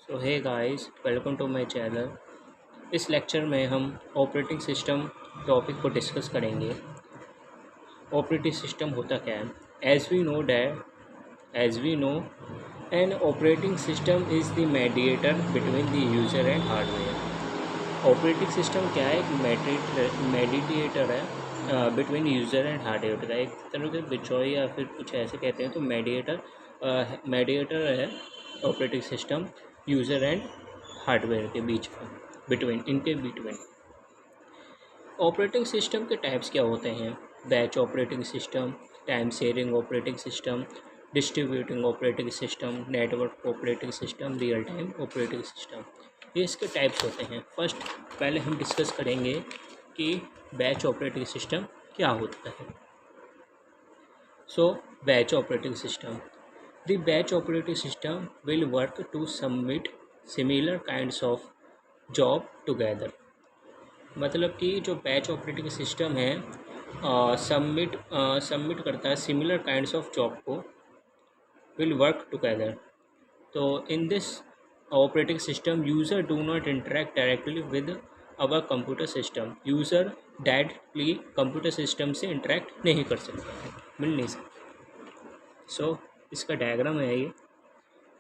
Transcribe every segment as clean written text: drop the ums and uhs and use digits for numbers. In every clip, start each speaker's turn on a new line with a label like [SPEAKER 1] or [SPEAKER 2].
[SPEAKER 1] So hey guys, welcome to my channel. इस lecture में हम ऑपरेटिंग सिस्टम टॉपिक को डिस्कस करेंगे। ऑपरेटिंग सिस्टम होता क्या है? As we know an operating system is the mediator between the user and hardware. Operating system क्या है? एक मेडिएटर है बिटवीन यूज़र एंड हार्डवेयर का, एक तरह से बिचौई या फिर कुछ ऐसे कहते हैं। तो मेडिएटर है operating system user and hardware के बीच में, इनके बिटवीन। ऑपरेटिंग सिस्टम के टाइप्स क्या होते हैं? Batch operating system, time sharing operating system, distributing operating system, network operating system, real time operating system. ये इसके टाइप्स होते हैं। पहले हम डिस्कस करेंगे कि बैच ऑपरेटिंग सिस्टम क्या होता है। So batch operating system, the batch operating system will work to submit similar kinds of job together। मतलब कि जो बैच ऑपरेटिंग सिस्टम है सबमिट करता है सिमिलर काइंड्स ऑफ जॉब को, विल वर्क टुगेदर। तो इन this operating system user do not interact directly with our computer system. User directly computer system से interact नहीं कर सकता है, मिल नहीं सकता। सो इसका डायग्राम है ये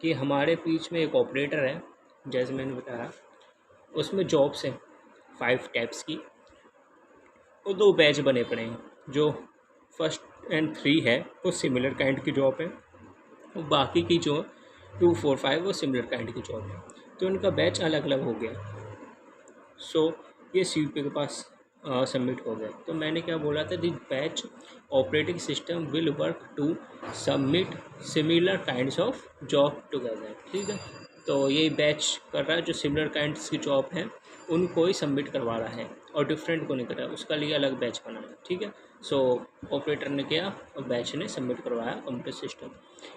[SPEAKER 1] कि हमारे बीच में एक ऑपरेटर है, जैसे मैंने बताया। उसमें जॉब्स हैं 5 टाइप्स की, और 2 बैच बने पड़े हैं। जो फर्स्ट एंड 3 है वो सिमिलर काइंड की जॉब है, और बाकी की जो 2, 4, 5 वो सिमिलर काइंड की जॉब है। तो उनका बैच अलग अलग हो गया। सो ये सीपीयू के पास सबमिट हो गया। तो मैंने क्या बोला था, the batch operating system will work to submit similar kinds of job together. ठीक है, तो ये बैच कर रहा है, जो सिमिलर काइंड्स की जॉब हैं उनको ही सबमिट करवा रहा है, और डिफरेंट को नहीं कर रहा है, उसका लिए अलग बैच बना है। ठीक है, सो ऑपरेटर ने किया और बैच ने सबमिट करवाया कंप्यूटर सिस्टम।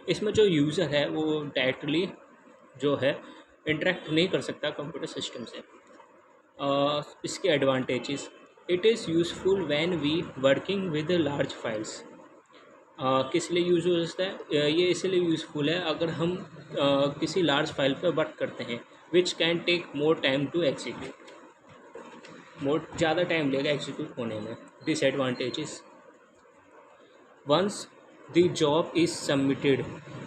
[SPEAKER 1] इसमें जो यूज़र है वो डायरेक्टली जो है इंटरेक्ट नहीं कर सकता कंप्यूटर सिस्टम से। इसके advantages, it is useful when we working with large files. किस लिए यूज़ हो सकता है? ये इसलिए यूज़फुल है अगर हम किसी लार्ज फाइल पर वर्क करते हैं, which can take more time to execute. ज़्यादा टाइम लेगा एग्जीक्यूट होने में। Disadvantages, once the job is submitted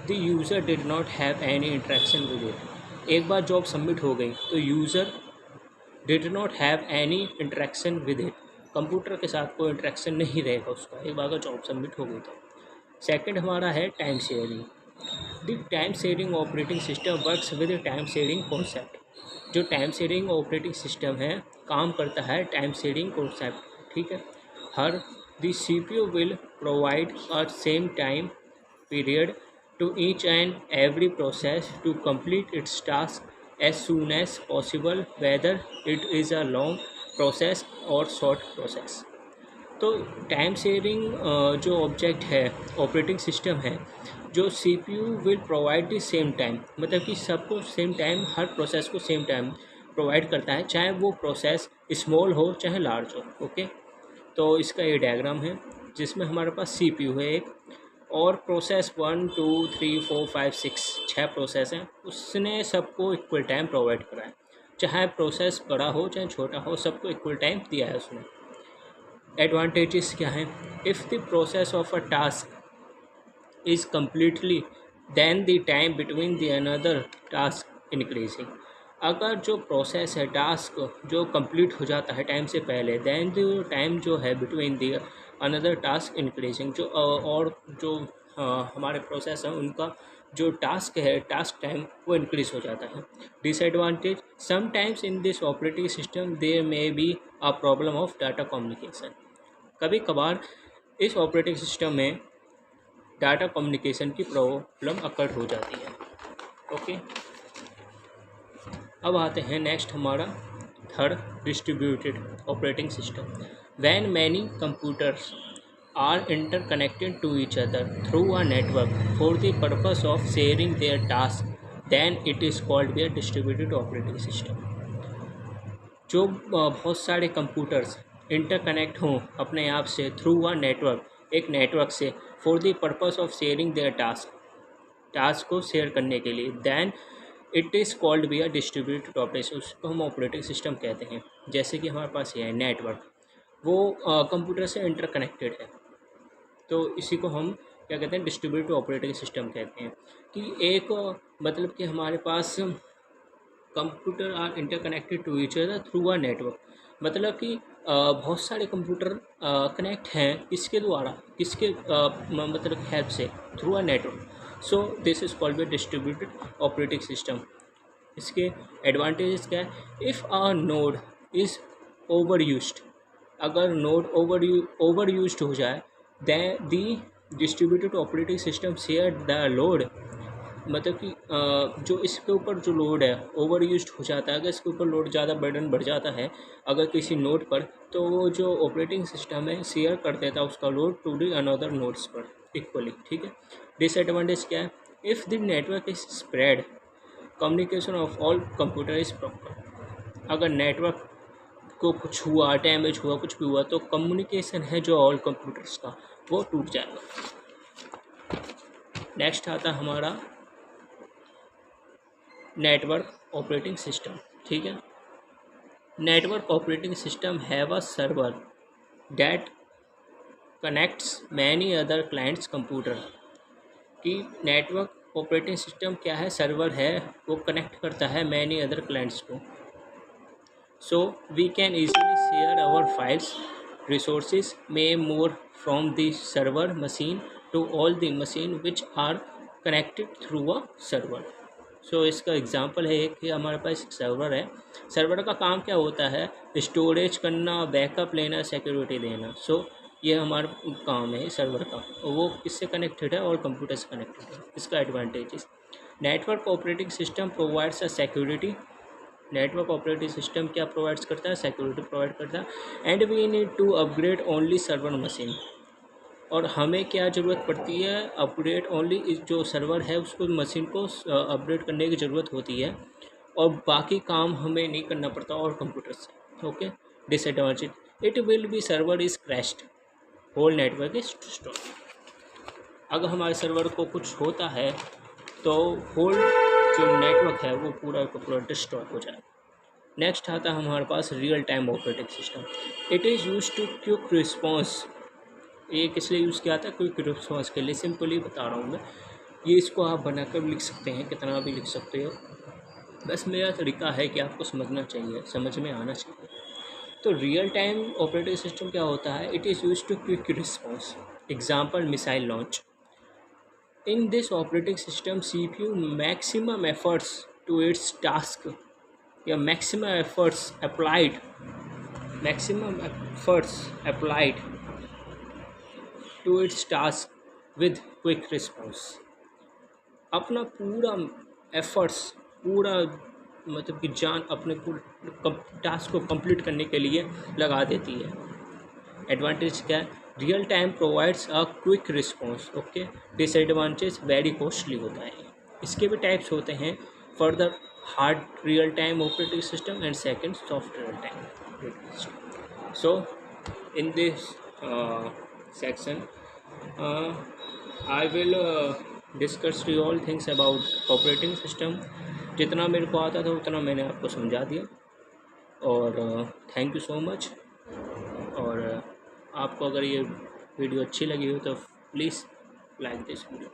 [SPEAKER 1] the user did not have any interaction with it. एक बार जॉब सबमिट हो गई तो user did not have any interaction with it. Computer के साथ कोई इंटरेक्शन नहीं रहेगा उसका, एक बार जॉब सबमिट हो गई तो। सेकंड हमारा है time sharing. The time sharing operating system works with time sharing concept. जो टाइम शेयरिंग ऑपरेटिंग सिस्टम है काम करता है टाइम शेयरिंग कॉन्सेप्ट। ठीक है, हर the CPU will provide a same time period to each and every process to complete its task as soon as possible, whether it is a long process or short process। तो time sharing जो object है operating system है, जो CPU will provide the same time, मतलब कि सबको same time, हर process को same time provide करता है, चाहे वो प्रोसेस स्मॉल हो चाहे लार्ज हो। ओके, तो इसका ये डायग्राम है जिसमें हमारे पास सीपीयू है एक, और प्रोसेस 1, 2, 3, 4, 5, 6 6 प्रोसेस हैं। उसने सबको इक्वल टाइम प्रोवाइड करा है, चाहे प्रोसेस बड़ा हो चाहे छोटा हो, सबको इक्वल टाइम दिया है उसने। एडवांटेजेस क्या हैं? If the process of a task is completely then the time between the another task increasing. अगर जो प्रोसेस है टास्क जो कंप्लीट हो जाता है टाइम से पहले, देन द टाइम जो है between the another task increasing, जो और जो हमारे प्रोसेस हैं उनका जो टास्क है, टास्क टाइम वो इंक्रीज हो जाता है। Disadvantage, sometimes in this operating system there may be a problem of data communication. कभी कभार इस ऑपरेटिंग सिस्टम में डाटा कम्युनिकेशन की प्रॉब्लम अकर हो जाती है। ओके, अब आते हैं नेक्स्ट हमारा third, distributed operating system. When many computers are interconnected to each other through a network for the purpose of sharing their tasks, then it is called a distributed operating system। जो बहुत सारे computers interconnect हों अपने आप से through a network, एक network से, for the purpose of sharing their task, task को शेयर करने के लिए, देन इट इज़ कॉल्ड भी अ डिस्ट्रीब्यूटेड ऑपरेशन, उसको हम ऑपरेटिंग सिस्टम कहते हैं। जैसे कि हमारे पास ये है नेटवर्क, वो कंप्यूटर से इंटरकनेक्टेड है, तो इसी को हम क्या कहते हैं, डिस्ट्रीब्यूटेड ऑपरेटिंग सिस्टम कहते हैं। कि एक मतलब कि हमारे पास computer are interconnected to each other through a network, मतलब कि बहुत सारे कंप्यूटर कनेक्ट हैं किसके द्वारा, किसके मतलब हेल्प से, through a network. So this is called be distributed operating system. इसके एडवांटेजेस क्या है? If a node is over used, अगर नोड ओवर यूज्ड हो जाए, than the distributed operating system share the load, मतलब कि जो इसके ऊपर जो लोड है ओवर यूज्ड हो जाता है, अगर इसके ऊपर लोड ज़्यादा बर्डन बढ़ जाता है अगर किसी नोड पर, तो वो जो ऑपरेटिंग सिस्टम है शेयर कर देता है उसका load to the another nodes पर इक्वली, ठीक है। डिसएडवांटेज क्या है? If the network is spread, communication of all computer is proper, अगर नेटवर्क को कुछ हुआ, डैमेज हुआ, कुछ भी हुआ, तो कम्युनिकेशन है जो ऑल कंप्यूटर्स का, वो टूट जाएगा। नेक्स्ट आता है हमारा नेटवर्क ऑपरेटिंग सिस्टम, ठीक है। Network operating system have a server that connects many other clients computer, कि नेटवर्क ऑपरेटिंग सिस्टम क्या है? सर्वर है, वो कनेक्ट करता है मैनी अदर क्लाइंट्स को। So we can easily share our files, resources may more from the server machine to all the machine which are connected through a server। सो इसका example है कि हमारे पास एक सर्वर है, सर्वर का काम क्या होता है? स्टोरेज करना, बैकअप लेना, सिक्योरिटी देना। सो ये हमारा काम है सर्वर का, और वो किससे कनेक्टेड है? और कंप्यूटर से कनेक्टेड है। इसका advantages, network operating system provides a security, network operating system क्या प्रोवाइड्स करता है? सिक्योरिटी प्रोवाइड करता है। And we need to upgrade only server machine, और हमें क्या ज़रूरत पड़ती है? अपग्रेड ओनली, जो सर्वर है उसको, मशीन को अपग्रेड करने की ज़रूरत होती है, और बाकी काम हमें नहीं करना पड़ता और कंप्यूटर से, okay. Disadvantage, it will be server is crashed, whole network is destroyed, अगर हमारे सर्वर को कुछ होता है तो होल जो नेटवर्क है वो पूरा का पूरा डिस्ट्रॉय हो जाए। नेक्स्ट आता है हमारे पास real time operating system. It is use to quick response, ये किस लिए यूज़ किया जाता है? क्विक रिस्पॉन्स के लिए। सिंपली बता रहा हूँ मैं, ये इसको आप बनाकर लिख सकते हैं, कितना भी लिख सकते हो, बस मेरा तरीका है कि आपको समझना चाहिए, समझ में आना चाहिए। तो रियल टाइम ऑपरेटिंग सिस्टम क्या होता है? It is use to quick response, example missile launch. In this operating system CPU maximum efforts to its task, या maximum efforts applied to its task with quick response, अपना पूरा efforts, पूरा मतलब कि जान अपने टास्क को कंप्लीट करने के लिए लगा देती है। एडवांटेज क्या है? Real time provides a quick response, okay. Disadvantage, very costly होता है। इसके भी टाइप्स होते हैं, further hard real time operating system and second soft real time operating system. So in this section I will discuss you all things about operating system. जितना मेरे को आता था उतना मैंने आपको समझा दिया, और थैंक यू सो मच। और आपको अगर ये वीडियो अच्छी लगी हो तो प्लीज़ लाइक दिस वीडियो।